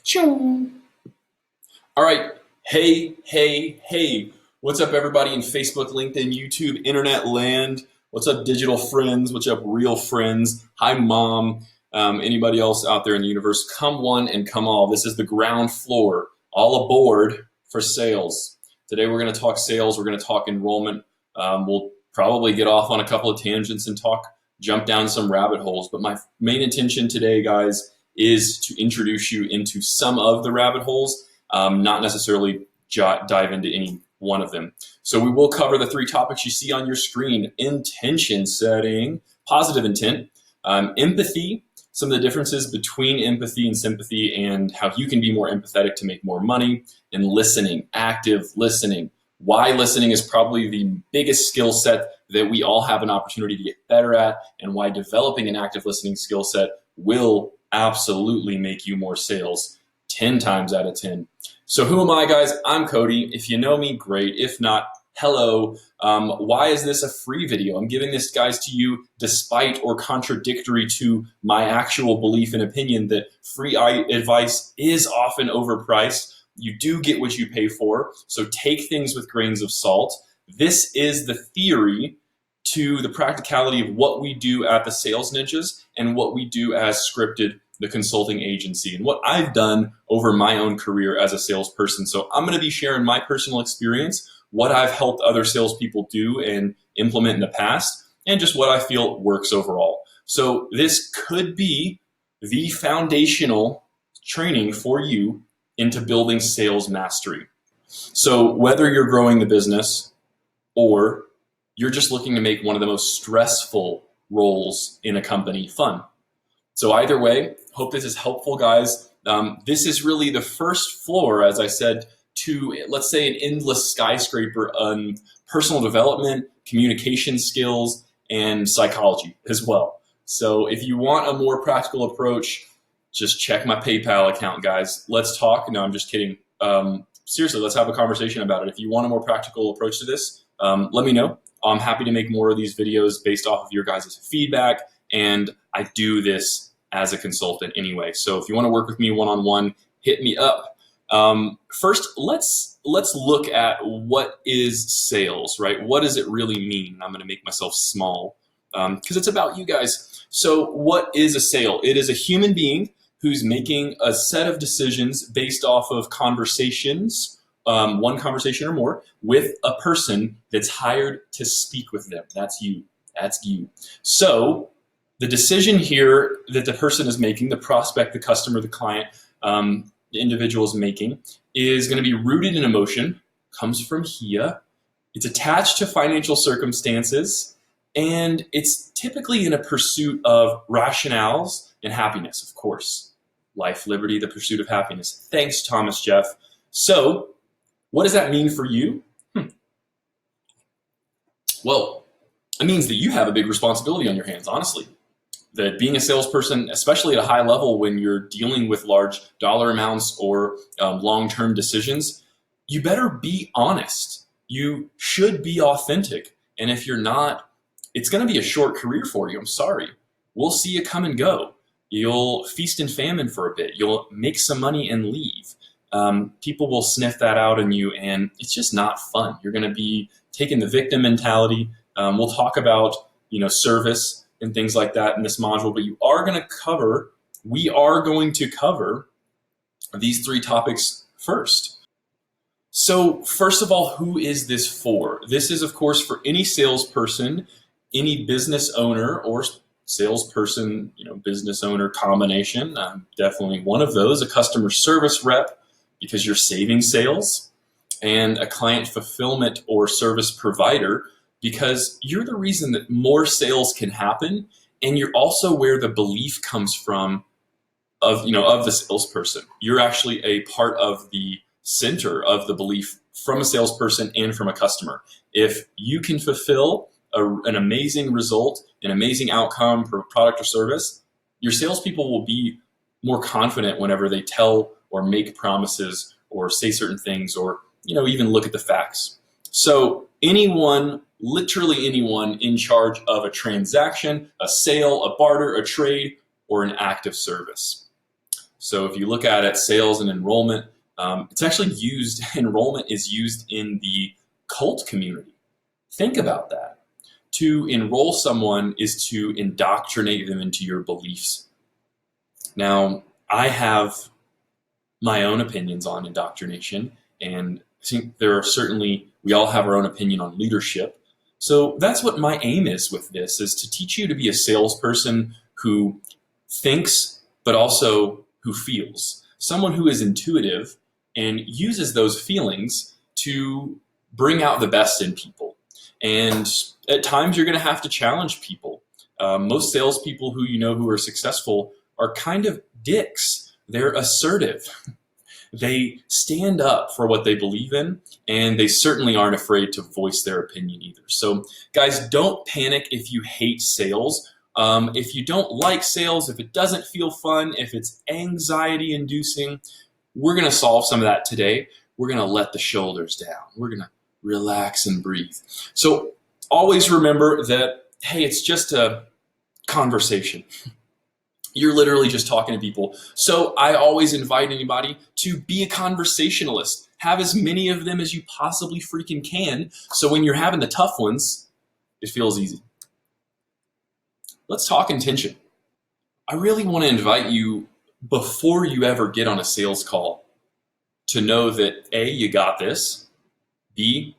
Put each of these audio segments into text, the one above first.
Choo. All right. Hey. What's up, everybody in Facebook, LinkedIn, YouTube, internet land? What's up, digital friends? What's up, real friends? Hi, mom. Anybody else out there in the universe? Come one and come all. This is the ground floor. All aboard for sales. Today, we're going to talk sales. We're going to talk enrollment. We'll probably get off on a couple of tangents and jump down some rabbit holes. But my main intention today, guys, is to introduce you into some of the rabbit holes, not necessarily dive into any one of them. So we will cover the three topics you see on your screen: intention setting, positive intent, empathy, some of the differences between empathy and sympathy, and how you can be more empathetic to make more money, and listening, active listening. Why listening is probably the biggest skill set that we all have an opportunity to get better at, and why developing an active listening skill set will absolutely make you more sales 10 times out of 10. So who am I, guys? I'm Cody. If you know me, great. If not, hello. Why is this a free video? I'm giving this, guys, to you despite or contradictory to my actual belief and opinion that free advice is often overpriced. You do get what you pay for, so take things with grains of salt. This is the theory to the practicality of what we do at the Sales Ninjas and what we do as Scripted, the consulting agency, and what I've done over my own career as a salesperson. So I'm going to be sharing my personal experience, what I've helped other salespeople do and implement in the past, and just what I feel works overall. So this could be the foundational training for you into building sales mastery. So whether you're growing the business or you're just looking to make one of the most stressful roles in a company fun. So either way, hope this is helpful, guys. This is really the first floor, as I said, to, let's say, an endless skyscraper on personal development, communication skills, and psychology as well. So if you want a more practical approach, just check my PayPal account, guys. Let's talk. No, I'm just kidding. Seriously, let's have a conversation about it. If you want a more practical approach to this, let me know. I'm happy to make more of these videos based off of your guys' feedback, and I do this as a consultant anyway. So if you want to work with me one-on-one, hit me up. First, let's look at what is sales, right? What does it really mean? I'm going to make myself small because it's about you guys. So what is a sale? It is a human being who's making a set of decisions based off of conversations, one conversation or more, with a person that's hired to speak with them. That's you. That's you. So the decision here that the person is making, the prospect, the customer, the client, the individual is making, is going to be rooted in emotion, comes from here. It's attached to financial circumstances, and it's typically in a pursuit of rationales and happiness, of course. Life, liberty, the pursuit of happiness. Thanks, Thomas Jeff. So what does that mean for you? Well, it means that you have a big responsibility on your hands, honestly. That being a salesperson, especially at a high level when you're dealing with large dollar amounts or long-term decisions, you better be honest. You should be authentic. And if you're not, it's going to be a short career for you. I'm sorry. We'll see you come and go. You'll feast and famine for a bit. You'll make some money and leave. People will sniff that out in you, and it's just not fun. You're going to be taking the victim mentality. We'll talk about, service and things like that in this module, but we are going to cover these three topics first. So first of all, who is this for? This is, of course, for any salesperson, any business owner or salesperson, business owner combination. I'm definitely one of those, a customer service rep, because you're saving sales, and a client fulfillment or service provider, because you're the reason that more sales can happen, and you're also where the belief comes from of the salesperson. You're actually a part of the center of the belief from a salesperson and from a customer. If you can fulfill an amazing result, an amazing outcome for product or service, your salespeople will be more confident whenever they tell or make promises or say certain things or even look at the facts. So anyone, literally anyone in charge of a transaction, a sale, a barter, a trade, or an act of service. So if you look at sales and enrollment, it's actually used, enrollment is used in the cult community. Think about that. To enroll someone is to indoctrinate them into your beliefs. Now, I have my own opinions on indoctrination, and I think we all have our own opinion on leadership. So that's what my aim is with this, is to teach you to be a salesperson who thinks, but also who feels. Someone who is intuitive and uses those feelings to bring out the best in people. And at times you're going to have to challenge people. Most salespeople who are successful are kind of dicks. They're assertive. They stand up for what they believe in, and they certainly aren't afraid to voice their opinion either. So guys, don't panic if you hate sales. If you don't like sales, if it doesn't feel fun, if it's anxiety inducing, we're going to solve some of that today. We're going to let the shoulders down. We're going to relax and breathe. So always remember that, hey, it's just a conversation. You're literally just talking to people. So I always invite anybody to be a conversationalist. Have as many of them as you possibly freaking can. So when you're having the tough ones, it feels easy. Let's talk intention. I really want to invite you, before you ever get on a sales call, to know that A, you got this. B,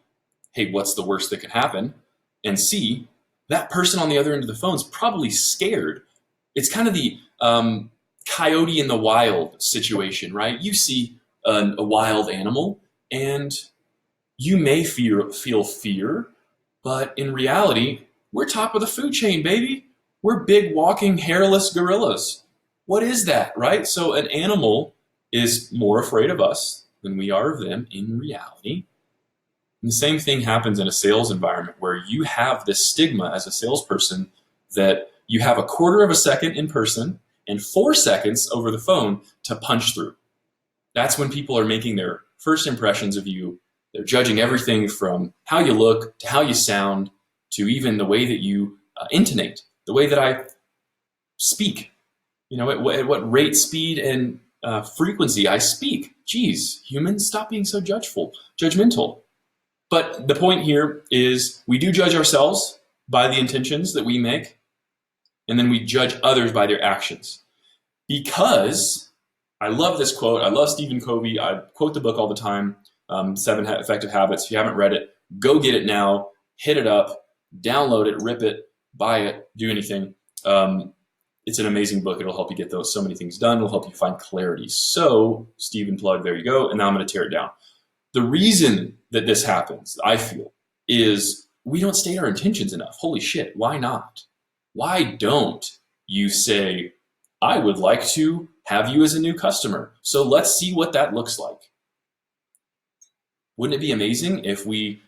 hey, what's the worst that could happen? And C, that person on the other end of the phone is probably scared. It's kind of the coyote in the wild situation, right? You see a wild animal and you may feel fear, but in reality, we're top of the food chain, baby. We're big walking hairless gorillas. What is that, right? So an animal is more afraid of us than we are of them in reality. And the same thing happens in a sales environment where you have this stigma as a salesperson that you have a quarter of a second in person and 4 seconds over the phone to punch through. That's when people are making their first impressions of you. They're judging everything from how you look to how you sound to even the way that you intonate, the way that I speak, at what rate, speed, and frequency I speak. Geez, humans, stop being so judgmental. But the point here is we do judge ourselves by the intentions that we make, and then we judge others by their actions. Because I love this quote. I love Stephen Covey. I quote the book all the time, 7 Effective Habits. If you haven't read it, go get it now, hit it up, download it, rip it, buy it, do anything. It's an amazing book. It'll help you get so many things done. It'll help you find clarity. So, Stephen plug, there you go. And now I'm going to tear it down. The reason that this happens, I feel, is we don't state our intentions enough. Holy shit, why not? Why don't you say, I would like to have you as a new customer, so let's see what that looks like? Wouldn't it be amazing if we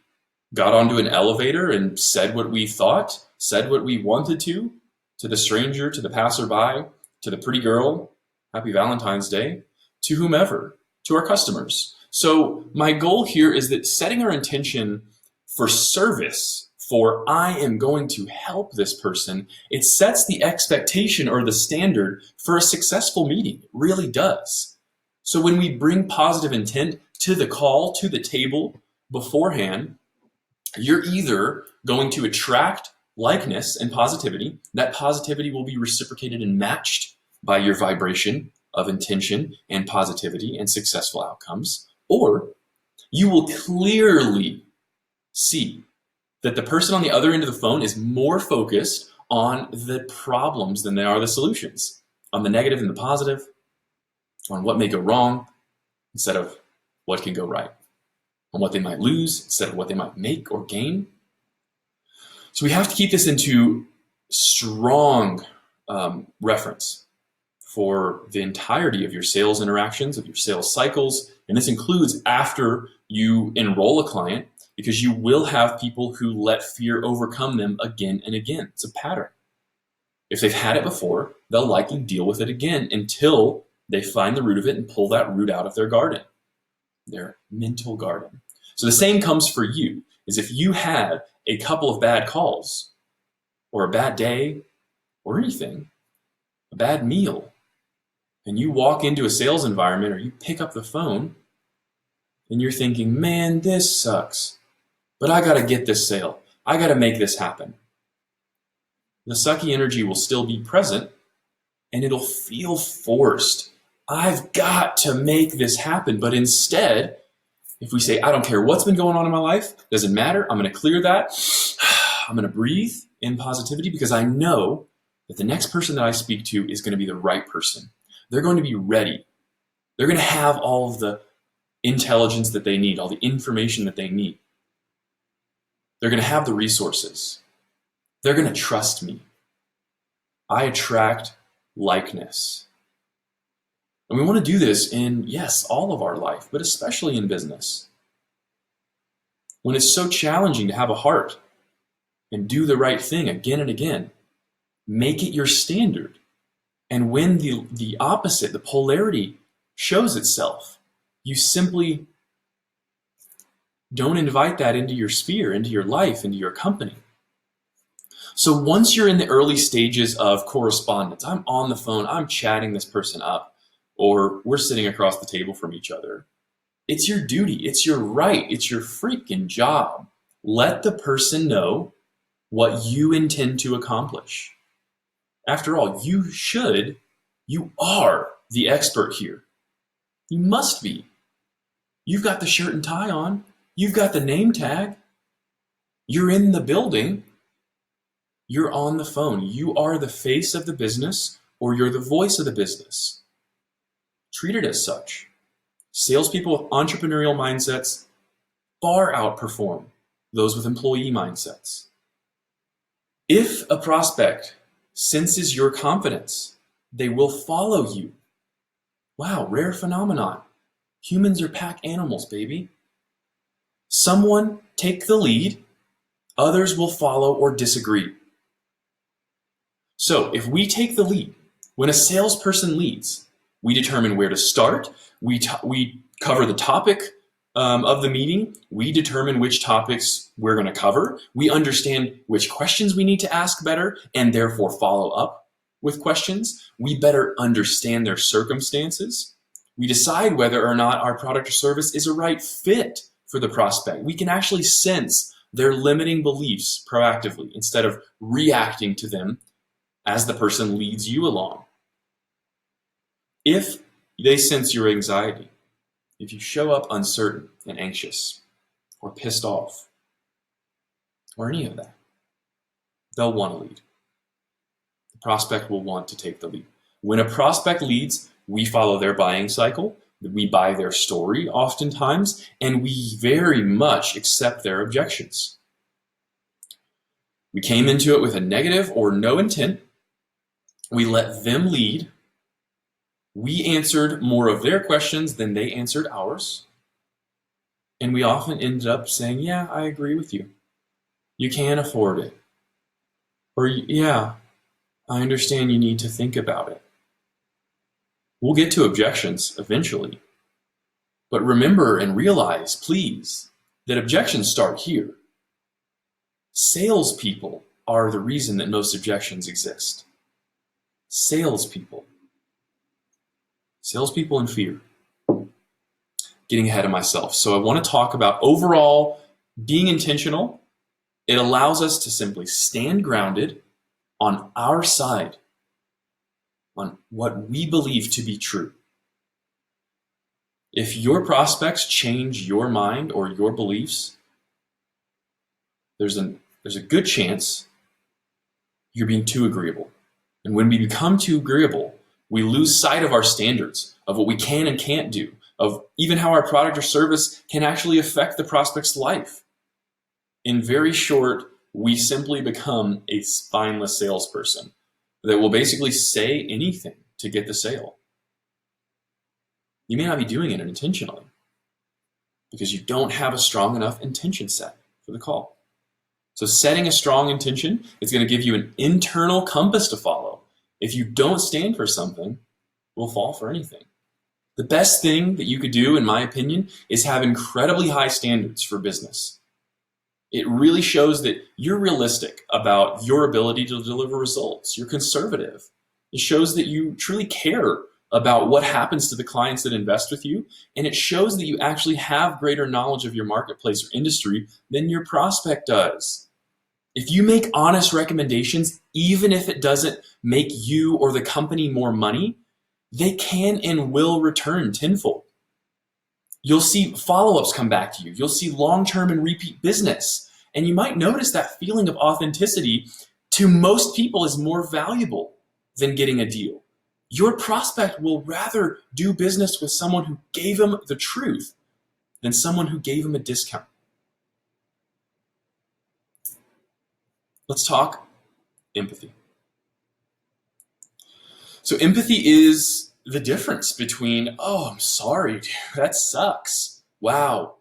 got onto an elevator and said what we thought, said what we wanted to the stranger, to the passerby, to the pretty girl, happy Valentine's Day, to whomever, to our customers? So my goal here is that setting our intention for service, for I am going to help this person, it sets the expectation or the standard for a successful meeting. It really does. So when we bring positive intent to the call, to the table beforehand, you're either going to attract likeness and positivity. That positivity will be reciprocated and matched by your vibration of intention and positivity and successful outcomes. Or you will clearly see that the person on the other end of the phone is more focused on the problems than they are the solutions, on the negative and the positive, on what may go wrong instead of what can go right, on what they might lose instead of what they might make or gain. So we have to keep this into strong reference for the entirety of your sales interactions, of your sales cycles. And this includes after you enroll a client, because you will have people who let fear overcome them again and again. It's a pattern. If they've had it before, they'll likely deal with it again until they find the root of it and pull that root out of their garden, their mental garden. So the same comes for you, is if you had a couple of bad calls or a bad day or anything, a bad meal, and you walk into a sales environment or you pick up the phone and you're thinking, man, this sucks, but I got to get this sale. I got to make this happen. The sucky energy will still be present and it'll feel forced. I've got to make this happen. But instead, if we say, I don't care what's been going on in my life, doesn't matter, I'm going to clear that. I'm going to breathe in positivity because I know that the next person that I speak to is going to be the right person. They're going to be ready. They're going to have all of the intelligence that they need, all the information that they need. They're going to have the resources. They're going to trust me. I attract likeness. And we want to do this in, yes, all of our life, but especially in business. When it's so challenging to have a heart and do the right thing again and again, make it your standard. And when the opposite, the polarity, shows itself, you simply don't invite that into your sphere, into your life, into your company. So once you're in the early stages of correspondence, I'm on the phone, I'm chatting this person up, or we're sitting across the table from each other, it's your duty, it's your right, it's your freaking job. Let the person know what you intend to accomplish. After all, you are the expert here. You must be. You've got the shirt and tie on. You've got the name tag. You're in the building. You're on the phone. You are the face of the business, or you're the voice of the business. Treat it as such. Salespeople with entrepreneurial mindsets far outperform those with employee mindsets. If a prospect senses your confidence, they will follow you. Wow, rare phenomenon. Humans are pack animals, baby. Someone take the lead, others will follow or disagree. So if we take the lead, when a salesperson leads, we determine where to start, we cover the topic of the meeting, we determine which topics we're going to cover, we understand which questions we need to ask better and therefore follow up with questions, we better understand their circumstances, we decide whether or not our product or service is a right fit for the prospect. We can actually sense their limiting beliefs proactively instead of reacting to them as the person leads you along. If they sense your anxiety, if you show up uncertain and anxious or pissed off or any of that, they'll want to lead. The prospect will want to take the lead. When a prospect leads, we follow their buying cycle, we buy their story oftentimes, and we very much accept their objections. We came into it with a negative or no intent. We let them lead. We answered more of their questions than they answered ours. And we often ended up saying, yeah, I agree with you. You can't afford it. Or, yeah, I understand you need to think about it. We'll get to objections eventually. But remember and realize, please, that objections start here. Salespeople are the reason that most objections exist. Salespeople in fear. Getting ahead of myself. So I want to talk about overall being intentional. It allows us to simply stand grounded on our side, on what we believe to be true. If your prospects change your mind or your beliefs, there's a good chance you're being too agreeable. And when we become too agreeable, we lose sight of our standards, of what we can and can't do, of even how our product or service can actually affect the prospect's life. In very short, we simply become a spineless salesperson that will basically say anything to get the sale. You may not be doing it intentionally because you don't have a strong enough intention set for the call. So setting a strong intention is going to give you an internal compass to follow. If you don't stand for something, we'll fall for anything. The best thing that you could do, in my opinion, is have incredibly high standards for business. It really shows that you're realistic about your ability to deliver results. You're conservative. It shows that you truly care about what happens to the clients that invest with you, and it shows that you actually have greater knowledge of your marketplace or industry than your prospect does. If you make honest recommendations, even if it doesn't make you or the company more money, they can and will return tenfold. You'll see follow-ups come back to you. You'll see long-term and repeat business. And you might notice that feeling of authenticity to most people is more valuable than getting a deal. Your prospect will rather do business with someone who gave them the truth than someone who gave them a discount. Let's talk empathy. So empathy is the difference between, oh, I'm sorry, dude, that sucks. Wow.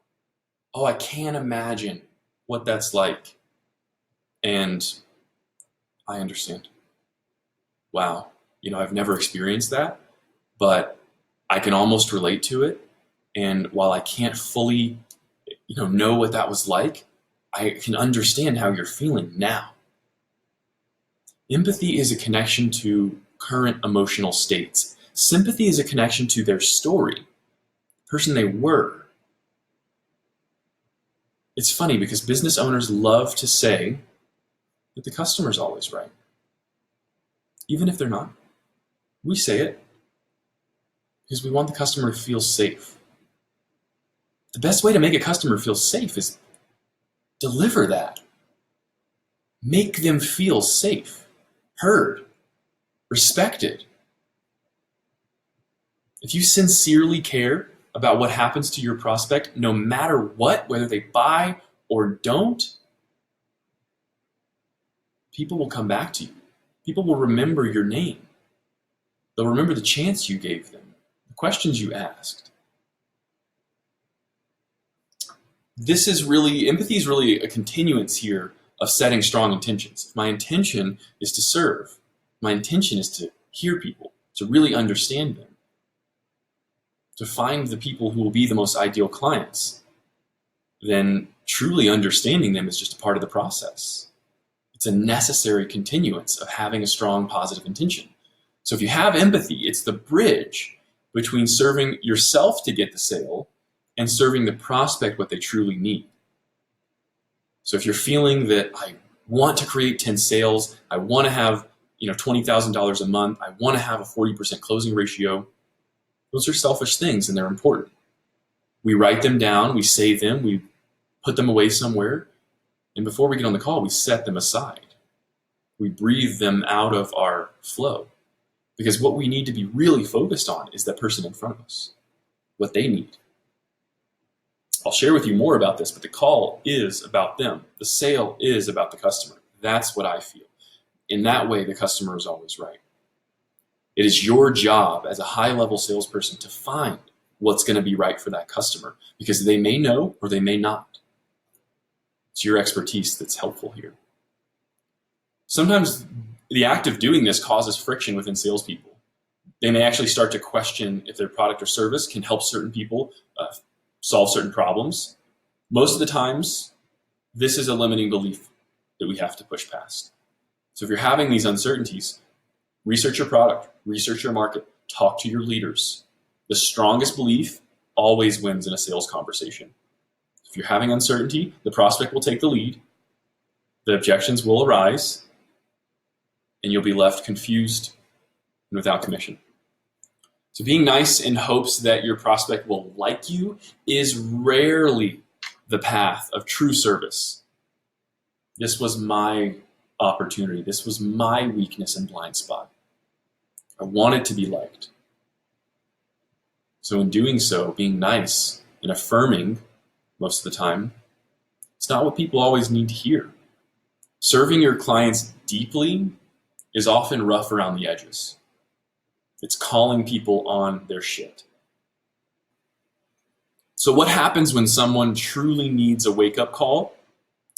Oh, I can't imagine what that's like. And I understand. Wow. I've never experienced that, but I can almost relate to it. And while I can't fully, know what that was like, I can understand how you're feeling now. Empathy is a connection to current emotional states. Sympathy is a connection to their story, the person they were. It's funny because business owners love to say that the customer's always right, even if they're not. We say it because we want the customer to feel safe. The best way to make a customer feel safe is deliver that. Make them feel safe, heard, respected. If you sincerely care about what happens to your prospect, no matter what, whether they buy or don't, people will come back to you. People will remember your name. They'll remember the chance you gave them, the questions you asked. Empathy is really a continuance here of setting strong intentions. My intention is to serve. My intention is to hear people, to really understand them, to find the people who will be the most ideal clients. Then truly understanding them is just a part of the process. It's a necessary continuance of having a strong positive intention. So if you have empathy, it's the bridge between serving yourself to get the sale and serving the prospect what they truly need. So if you're feeling that I want to create 10 sales, I want to have $20,000 a month, I want to have a 40% closing ratio, those are selfish things and they're important. We write them down, we save them, we put them away somewhere, and before we get on the call, we set them aside. We breathe them out of our flow. Because what we need to be really focused on is that person in front of us, what they need. I'll share with you more about this, but the call is about them. The sale is about the customer. That's what I feel. In that way, the customer is always right. It is your job as a high-level salesperson to find what's going to be right for that customer because they may know or they may not. It's your expertise that's helpful here. Sometimes the act of doing this causes friction within salespeople. They may actually start to question if their product or service can help certain people solve certain problems. Most of the times, this is a limiting belief that we have to push past. So if you're having these uncertainties, research your product, research your market, talk to your leaders. The strongest belief always wins in a sales conversation. If you're having uncertainty, the prospect will take the lead, the objections will arise, and you'll be left confused and without commission. So being nice in hopes that your prospect will like you is rarely the path of true service. This was my opportunity. This was my weakness and blind spot. I wanted to be liked. So in doing so, being nice and affirming most of the time, it's not what people always need to hear. Serving your clients deeply is often rough around the edges. It's calling people on their shit. So what happens when someone truly needs a wake-up call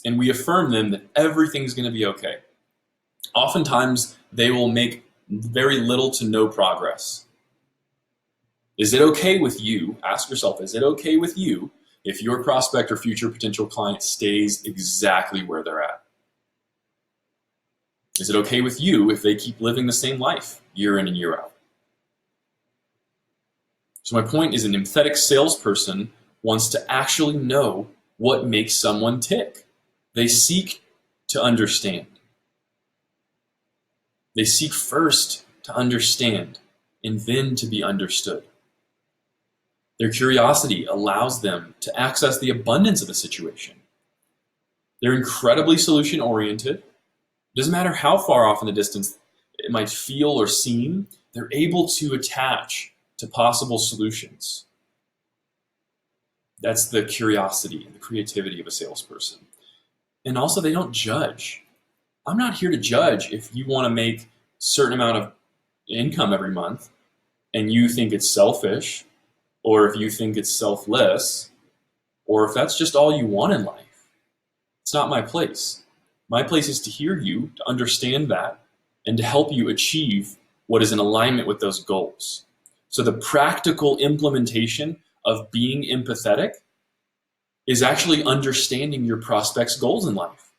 and we affirm them that everything's going to be okay? Oftentimes, they will make very little to no progress. Is it okay with you? Ask yourself, is it okay with you if your prospect or future potential client stays exactly where they're at? Is it okay with you if they keep living the same life year in and year out? So my point is, an empathetic salesperson wants to actually know what makes someone tick. They seek to understand. They seek first to understand and then to be understood. Their curiosity allows them to access the abundance of a situation. They're incredibly solution-oriented. Doesn't matter how far off in the distance it might feel or seem, they're able to attach to possible solutions. That's the curiosity and the creativity of a salesperson. And also, they don't judge. I'm not here to judge if you want to make a certain amount of income every month and you think it's selfish, or if you think it's selfless, or if that's just all you want in life. It's not my place. My place is to hear you, to understand that, and to help you achieve what is in alignment with those goals. So the practical implementation of being empathetic is actually understanding your prospect's goals in life.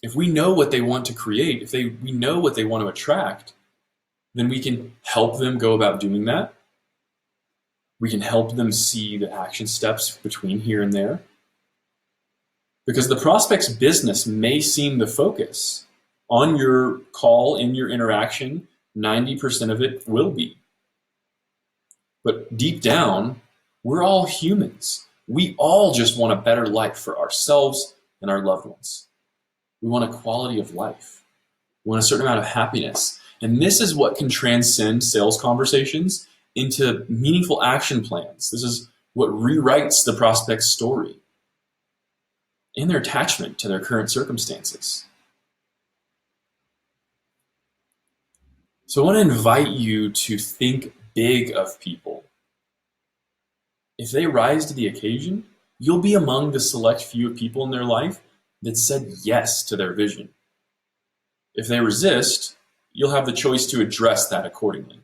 If we know what they want to create, if we know what they want to attract, then we can help them go about doing that. We can help them see the action steps between here and there. Because the prospect's business may seem the focus. On your call, in your interaction, 90% of it will be. But deep down, we're all humans. We all just want a better life for ourselves and our loved ones. We want a quality of life. We want a certain amount of happiness. And this is what can transcend sales conversations into meaningful action plans. This is what rewrites the prospect's story and their attachment to their current circumstances. So I want to invite you to think big of people. If they rise to the occasion, you'll be among the select few people in their life that said yes to their vision. If they resist, you'll have the choice to address that accordingly.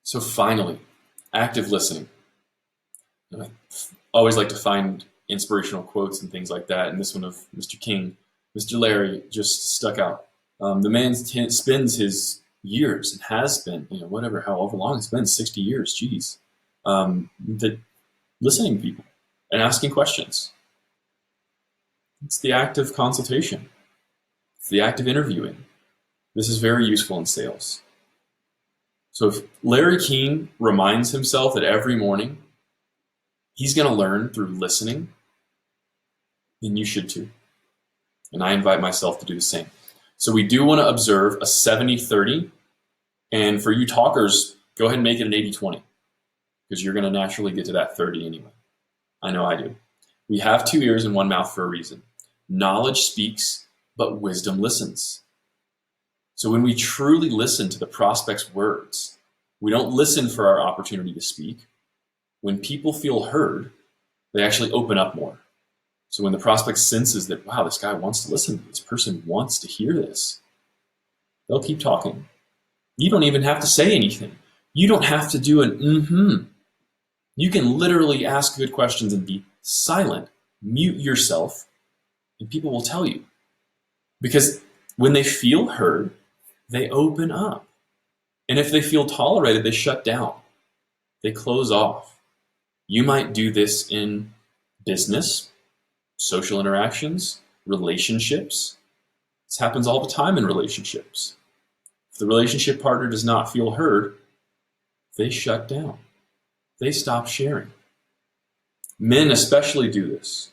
So finally, active listening. I always like to find inspirational quotes and things like that, and this one of Mr. King, Mr. Larry, just stuck out. The man spends his years, and has been, however long it's been, 60 years, geez, listening to people and asking questions. It's the act of consultation. It's the act of interviewing. This is very useful in sales. So if Larry King reminds himself that every morning he's going to learn through listening, then you should too. And I invite myself to do the same. So we do want to observe a 70-30. And for you talkers, go ahead and make it an 80-20, because you're going to naturally get to that 30 anyway. I know I do. We have 2 ears and 1 mouth for a reason. Knowledge speaks, but wisdom listens. So when we truly listen to the prospect's words, we don't listen for our opportunity to speak. When people feel heard, they actually open up more. So when the prospect senses that, wow, this guy wants to listen, this person wants to hear this, they'll keep talking. You don't even have to say anything. You don't have to do an mm-hmm. You can literally ask good questions and be silent, mute yourself, and people will tell you. Because when they feel heard, they open up. And if they feel tolerated, they shut down. They close off. You might do this in business, social interactions, relationships. This happens all the time in relationships. If the relationship partner does not feel heard, they shut down. They stop sharing. Men especially do this.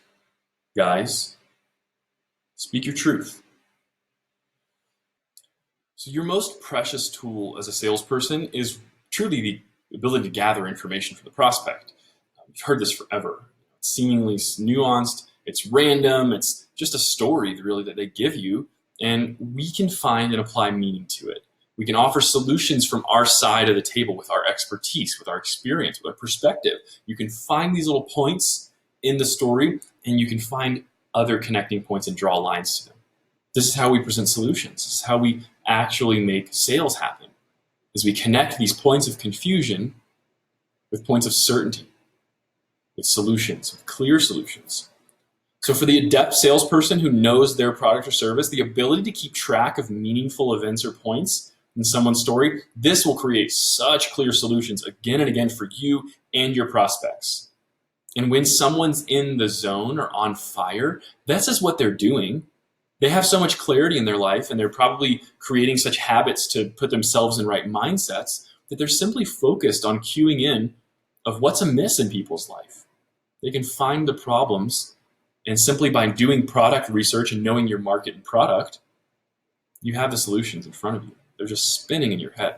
Guys, speak your truth. So your most precious tool as a salesperson is truly the ability to gather information from the prospect. You've heard this forever. It's seemingly nuanced, it's random, it's just a story really that they give you, and we can find and apply meaning to it. We can offer solutions from our side of the table with our expertise, with our experience, with our perspective. You can find these little points in the story, and you can find other connecting points and draw lines to them. This is how we present solutions. This is how we actually make sales happen, is we connect these points of confusion with points of certainty, with solutions, with clear solutions. So for the adept salesperson who knows their product or service, the ability to keep track of meaningful events or points in someone's story, this will create such clear solutions again and again for you and your prospects. And when someone's in the zone or on fire, that's just what they're doing. They have so much clarity in their life, and they're probably creating such habits to put themselves in right mindsets that they're simply focused on cueing in of what's amiss in people's life. They can find the problems, and simply by doing product research and knowing your market and product, you have the solutions in front of you. They're just spinning in your head.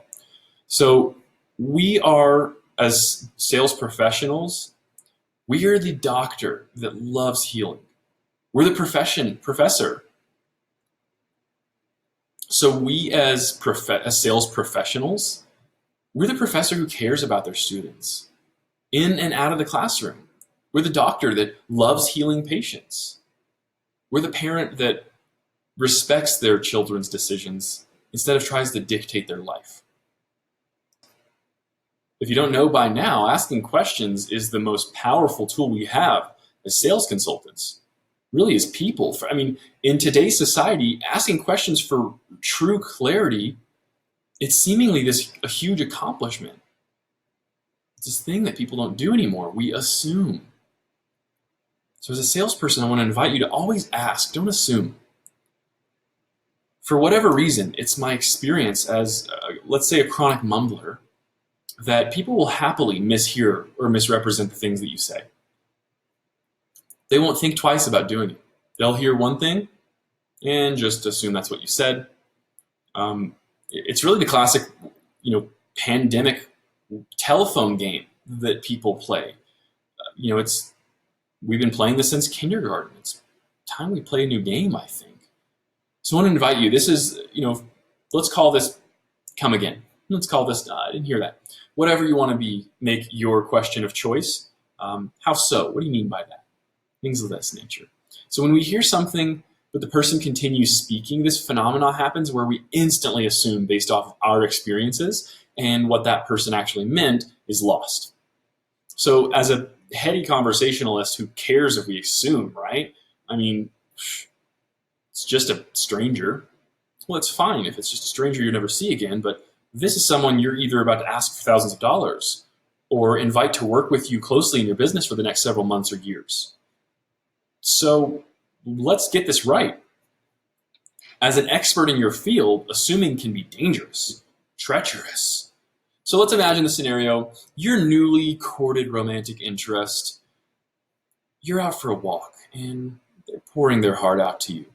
So we are, as sales professionals, we are the doctor that loves healing. We're the professor. So we as sales professionals, we're the professor who cares about their students in and out of the classroom. We're the doctor that loves healing patients. We're the parent that respects their children's decisions instead of tries to dictate their life. If you don't know by now, asking questions is the most powerful tool we have as sales consultants. Really, as people. In today's society, asking questions for true clarity, it's seemingly a huge accomplishment. It's this thing that people don't do anymore. We assume. So as a salesperson, I want to invite you to always ask, don't assume. For whatever reason, it's my experience as, let's say, a chronic mumbler, that people will happily mishear or misrepresent the things that you say. They won't think twice about doing it. They'll hear one thing and just assume that's what you said. It's really the classic, pandemic telephone game that people play. We've been playing this since kindergarten. It's time we play a new game, I think. So I want to invite you. This is, let's call this come again. Let's call this, I didn't hear that. Whatever you want to make your question of choice. How so? What do you mean by that? Things of this nature. So when we hear something, but the person continues speaking, this phenomena happens where we instantly assume based off of our experiences, and what that person actually meant is lost. So as a heady conversationalist who cares if we assume, right? It's just a stranger. Well, it's fine if it's just a stranger you never see again, but this is someone you're either about to ask for thousands of dollars or invite to work with you closely in your business for the next several months or years. So let's get this right. As an expert in your field, assuming can be dangerous, treacherous. So let's imagine the scenario. Your newly courted romantic interest, you're out for a walk and they're pouring their heart out to you.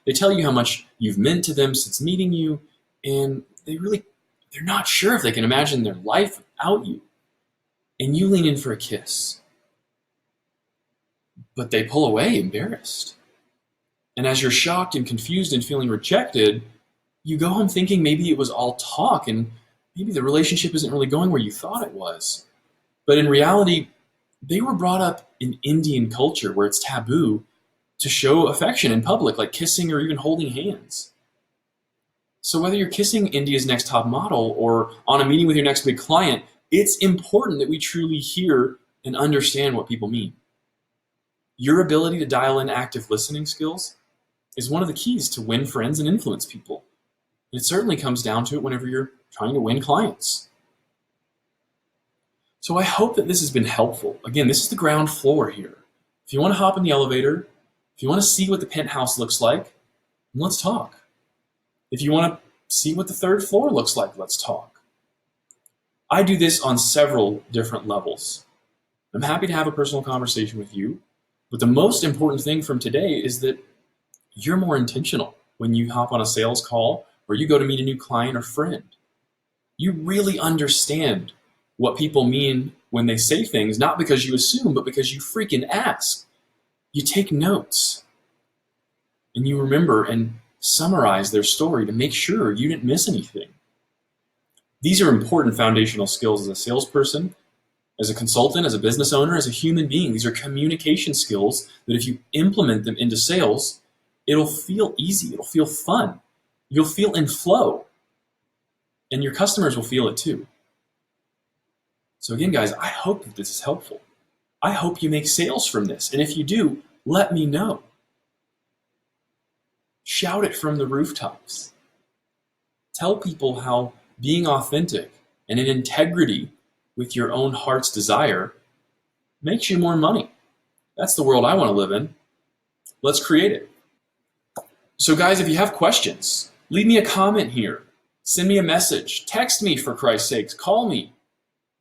They tell you how much you've meant to them since meeting you, and they're not sure if they can imagine their life without you. And you lean in for a kiss. But they pull away embarrassed. And as you're shocked and confused and feeling rejected, you go home thinking maybe it was all talk and maybe the relationship isn't really going where you thought it was. But in reality, they were brought up in Indian culture where it's taboo to show affection in public, like kissing or even holding hands. So whether you're kissing India's next top model or on a meeting with your next big client, it's important that we truly hear and understand what people mean. Your ability to dial in active listening skills is one of the keys to win friends and influence people. And it certainly comes down to it whenever you're trying to win clients. So I hope that this has been helpful. Again, this is the ground floor here. If you want to hop in the elevator, if you want to see what the penthouse looks like, let's talk. If you want to see what the third floor looks like, let's talk. I do this on several different levels. I'm happy to have a personal conversation with you, but the most important thing from today is that you're more intentional when you hop on a sales call or you go to meet a new client or friend. You really understand what people mean when they say things, not because you assume, but because you freaking ask. You take notes and you remember and summarize their story to make sure you didn't miss anything. These are important foundational skills as a salesperson, as a consultant, as a business owner, as a human being. These are communication skills that if you implement them into sales, it'll feel easy, it'll feel fun, you'll feel in flow, and your customers will feel it too. So again, guys, I hope that this is helpful. I hope you make sales from this. And if you do, let me know. Shout it from the rooftops. Tell people how being authentic and in integrity with your own heart's desire makes you more money. That's the world I want to live in. Let's create it. So guys, if you have questions, leave me a comment here. Send me a message. Text me, for Christ's sakes. Call me.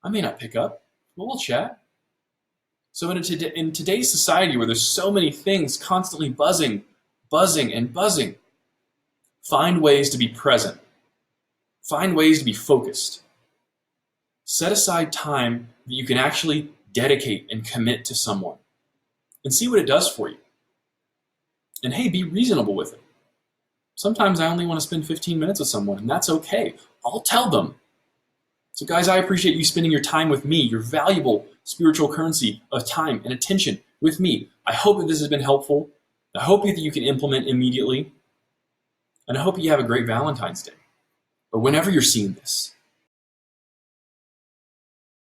I may not pick up, but we'll chat. So in today's society where there's so many things constantly buzzing, and buzzing, find ways to be present. Find ways to be focused. Set aside time that you can actually dedicate and commit to someone and see what it does for you. And hey, be reasonable with it. Sometimes I only want to spend 15 minutes with someone, and that's okay. I'll tell them. So guys, I appreciate you spending your time with me, your valuable spiritual currency of time and attention with me. I hope that this has been helpful. I hope that you can implement immediately. And I hope you have a great Valentine's Day, or whenever you're seeing this.